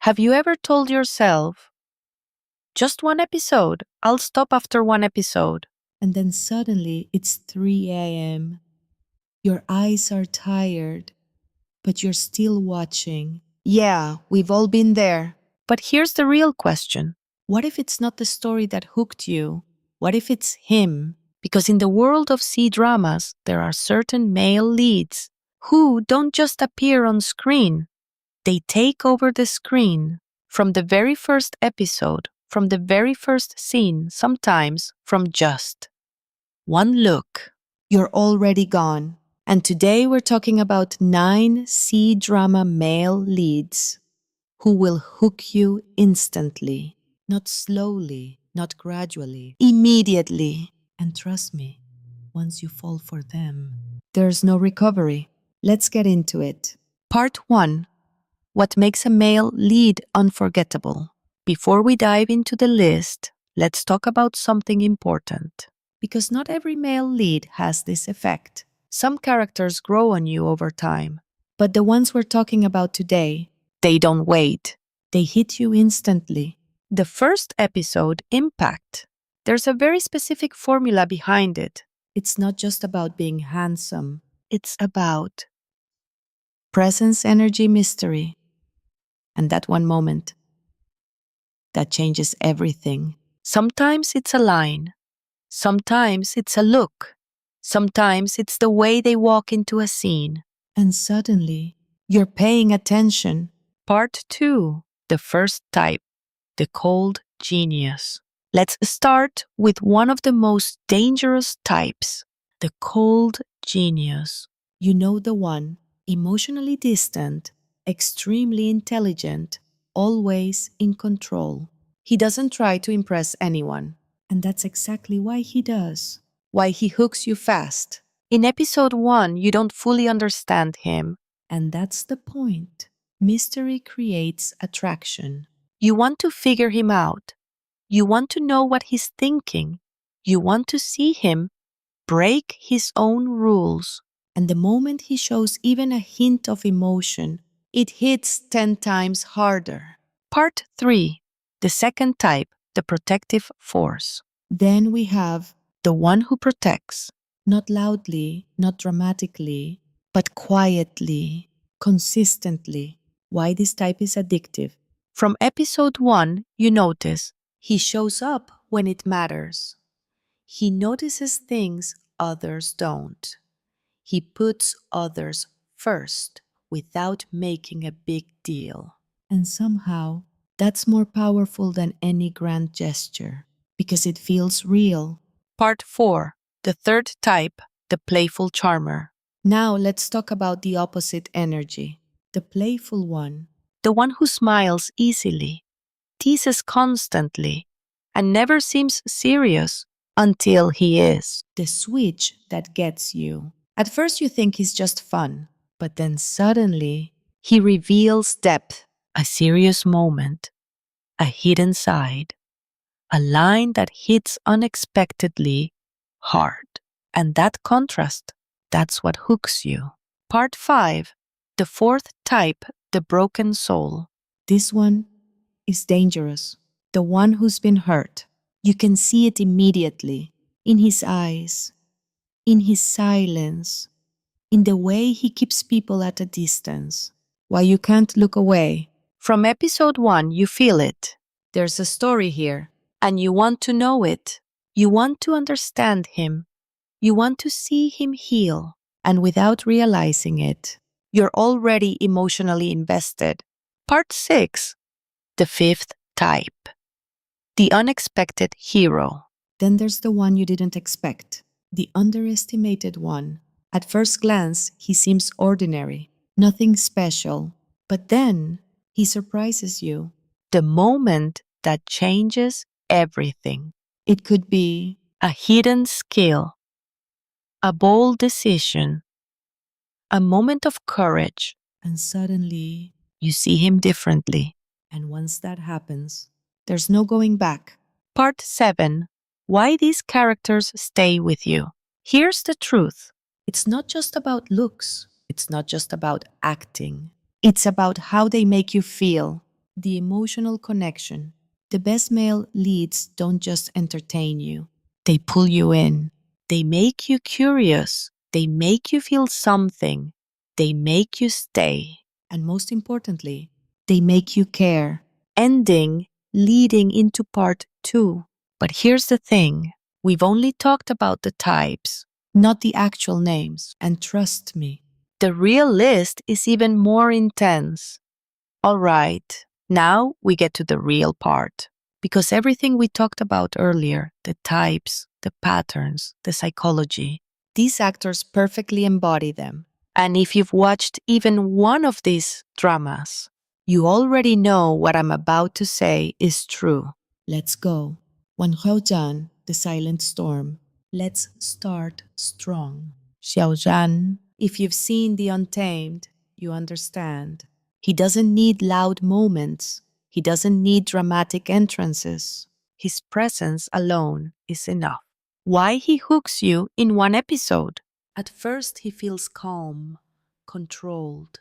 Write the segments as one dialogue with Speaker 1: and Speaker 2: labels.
Speaker 1: Have you ever told yourself, just one episode, I'll stop after one episode?
Speaker 2: And then suddenly it's 3 a.m. Your eyes are tired, but you're still watching. Yeah, we've all been there.
Speaker 1: But here's the real question.
Speaker 2: What if it's not the story that hooked you? What if it's him?
Speaker 1: Because in the world of C-dramas, there are certain male leads who don't just appear on screen. They take over the screen from the very first episode, from the very first scene, sometimes from just one look.
Speaker 2: You're already gone. And today we're talking about 9 C-drama male leads who will hook you instantly. Not slowly, not gradually, immediately. And trust me, once you fall for them, there's no recovery. Let's get into it.
Speaker 1: Part 1. What makes a male lead unforgettable? Before we dive into the list, let's talk about something important.
Speaker 2: Because not every male lead has this effect.
Speaker 1: Some characters grow on you over time.
Speaker 2: But the ones we're talking about today,
Speaker 1: They don't wait.
Speaker 2: they hit you instantly.
Speaker 1: The first episode, Impact. There's a very specific formula behind it.
Speaker 2: It's not just about being handsome.
Speaker 1: It's about
Speaker 2: Presence, energy, mystery. And that one moment, that changes everything.
Speaker 1: sometimes it's a line, sometimes it's a look, sometimes it's the way they walk into a scene.
Speaker 2: And suddenly, you're paying attention.
Speaker 1: Part 2. The first type, the cold genius. Let's start with one of the most dangerous types, the cold genius.
Speaker 2: You know the one, emotionally distant, extremely intelligent, always in control. He doesn't try to impress anyone. And that's exactly why he does. Why he hooks you fast.
Speaker 1: In episode 1, you don't fully understand him.
Speaker 2: And that's the point. Mystery creates attraction.
Speaker 1: You want to figure him out. You want to know what he's thinking. You want to see him break his own rules.
Speaker 2: And the moment he shows even a hint of emotion, it hits 10 times harder.
Speaker 1: Part 3. The second type, the protective force.
Speaker 2: Then we have,
Speaker 1: The one who protects.
Speaker 2: not loudly, not dramatically, but quietly, consistently. Why this type is addictive.
Speaker 1: From episode 1, you notice
Speaker 2: He shows up when it matters. He notices things others don't. He puts others first without making a big deal. And somehow, that's more powerful than any grand gesture because it feels real.
Speaker 1: Part 4. The third type, the playful charmer.
Speaker 2: Now let's talk about the opposite energy, the playful one.
Speaker 1: The one who smiles easily, teases constantly, and never seems serious until he is.
Speaker 2: The switch that gets you. At first you think he's just fun, but then suddenly
Speaker 1: He reveals depth, a serious moment, a hidden side, a line that hits unexpectedly hard. And that contrast, that's what hooks you. Part 5. The fourth type, the broken soul.
Speaker 2: this one is dangerous. The one who's been hurt. You can see it immediately in his eyes, in his silence, in the way he keeps people at a distance. Why you can't look away.
Speaker 1: From episode 1, you feel it,
Speaker 2: There's a story here.
Speaker 1: and you want to know it. You want to understand him. You want to see him heal.
Speaker 2: And without realizing it,
Speaker 1: You're already emotionally invested. Part 6. The fifth type. The unexpected hero.
Speaker 2: then there's the one you didn't expect, the underestimated one. At first glance, he seems ordinary, nothing special. But then, he surprises you.
Speaker 1: The moment that changes everything.
Speaker 2: It could be,
Speaker 1: A hidden skill. A bold decision. A moment of courage.
Speaker 2: and suddenly,
Speaker 1: You see him differently.
Speaker 2: and once that happens, there's no going back.
Speaker 1: Part 7. Why these characters stay with you. Here's the truth.
Speaker 2: It's not just about looks. It's not just about acting. It's about how they make you feel. The emotional connection. The best male leads don't just entertain you, they pull you in.
Speaker 1: They make you curious. They make you feel something. They make you stay.
Speaker 2: And most importantly, they make you care.
Speaker 1: Ending, leading into part 2. But here's the thing, we've only talked about the types,
Speaker 2: Not the actual names. And trust me,
Speaker 1: the real list is even more intense. All right, now we get to the real part. Because everything we talked about earlier, the types, the patterns, the psychology,
Speaker 2: these actors perfectly embody them.
Speaker 1: and if you've watched even one of these dramas, you already know what I'm about to say is true.
Speaker 2: Let's go. Wang Haozhan, The Silent Storm. Let's start strong. Xiaozhan, if you've seen The Untamed, you understand. He doesn't need loud moments. He doesn't need dramatic entrances.
Speaker 1: His presence alone is enough. Why he hooks you in one episode?
Speaker 2: At first, he feels calm, controlled,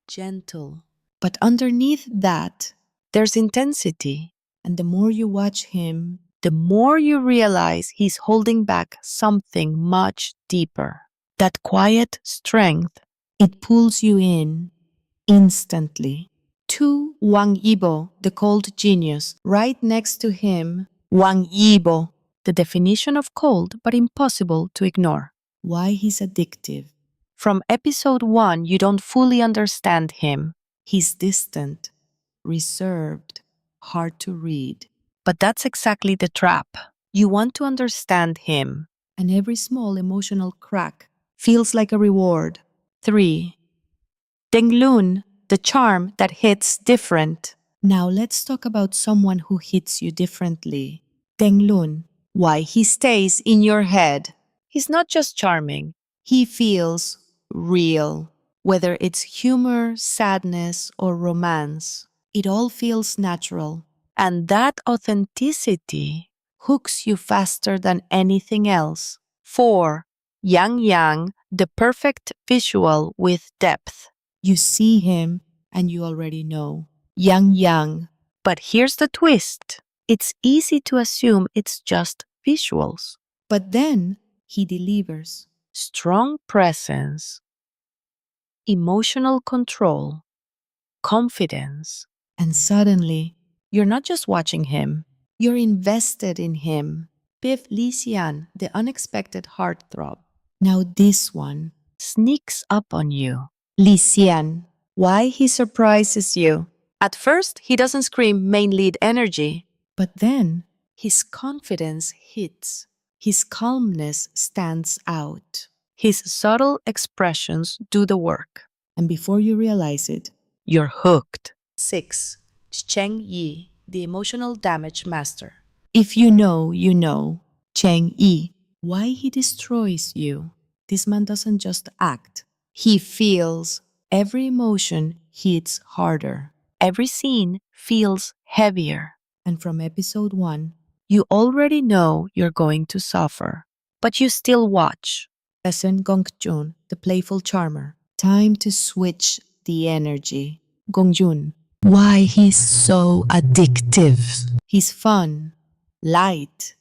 Speaker 2: gentle. But underneath that,
Speaker 1: There's intensity.
Speaker 2: and the more you watch him,
Speaker 1: The more you realize he's holding back something much deeper. That quiet strength.
Speaker 2: it pulls you in instantly. To Wang Yibo, the cold genius, right next to him, Wang Yibo.
Speaker 1: The definition of cold but impossible to ignore.
Speaker 2: Why he's addictive.
Speaker 1: From episode 1, you don't fully understand him.
Speaker 2: He's distant, reserved, hard to read.
Speaker 1: But that's exactly the trap. You want to understand him.
Speaker 2: And every small emotional crack feels like a reward.
Speaker 1: 3. Denglun, the charm that hits different.
Speaker 2: Now let's talk about someone who hits you differently. Deng Lun.
Speaker 1: Why he stays in your head. He's not just charming.
Speaker 2: He feels real. Whether it's humor, sadness, or romance, it all feels natural.
Speaker 1: And that authenticity
Speaker 2: Hooks you faster than anything else.
Speaker 1: 4. Yang Yang, the perfect visual with depth.
Speaker 2: You see him and you already know. Yang Yang.
Speaker 1: But here's the twist. It's easy to assume it's just visuals.
Speaker 2: But then he delivers.
Speaker 1: Strong presence, emotional control, confidence.
Speaker 2: And suddenly,
Speaker 1: You're not just watching him.
Speaker 2: you're invested in him. Biff Lisian, the unexpected heartthrob. Now this one.
Speaker 1: Sneaks up on you.
Speaker 2: Lisian. Why he surprises you.
Speaker 1: At first, he doesn't scream main lead energy.
Speaker 2: But then, his confidence hits. His calmness stands out.
Speaker 1: His subtle expressions do the work.
Speaker 2: And before you realize it,
Speaker 1: You're hooked.
Speaker 2: 6. Cheng Yi, the emotional damage master. If you know, you know. Cheng Yi. Why he destroys you. This man doesn't just act. He feels. Every emotion hits harder.
Speaker 1: Every scene feels heavier.
Speaker 2: And from episode 1,
Speaker 1: You already know you're going to suffer, but you still watch.
Speaker 2: Lesson Gongjun, the playful charmer. Time to switch the energy. Gongjun. Why he's so addictive. He's fun, light,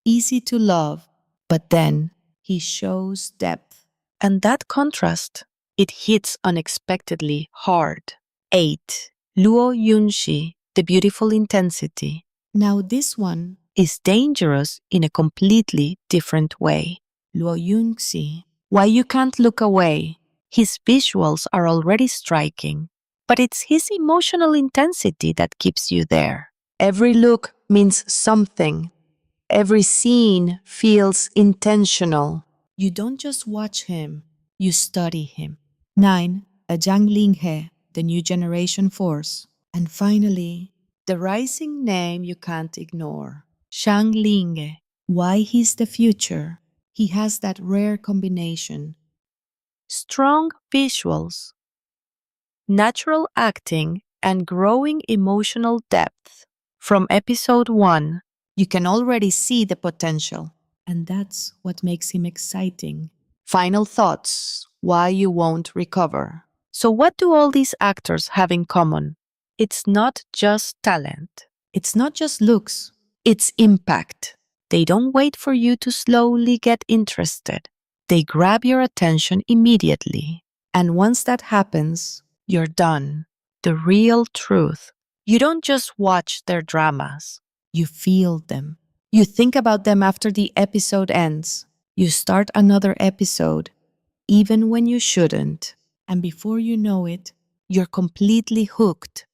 Speaker 2: easy to love, but then he shows depth.
Speaker 1: And that contrast, it hits unexpectedly hard. 8. Luo Yunxi, the beautiful intensity,
Speaker 2: Now this one,
Speaker 1: is dangerous in a completely different way.
Speaker 2: Luo Yunxi.
Speaker 1: Why you can't look away. His visuals are already striking, but it's his emotional intensity that keeps you there. Every look means something. Every scene feels intentional.
Speaker 2: You don't just watch him, you study him. 9. A Zhang Linghe, the new generation force. And finally, the rising name you can't ignore.
Speaker 1: Shang Ling,
Speaker 2: Why he's the future. He has that rare combination.
Speaker 1: strong visuals, natural acting, and growing emotional depth. From episode 1,
Speaker 2: You can already see the potential. And that's what makes him exciting.
Speaker 1: final thoughts, why you won't recover. So what do all these actors have in common? It's not just talent.
Speaker 2: It's not just looks, it's impact.
Speaker 1: They don't wait for you to slowly get interested. They grab your attention immediately.
Speaker 2: And once that happens,
Speaker 1: You're done. The real truth. You don't just watch their dramas.
Speaker 2: you feel them. You think about them after the episode ends. You start another episode, even when you shouldn't. And before you know it, you're completely hooked.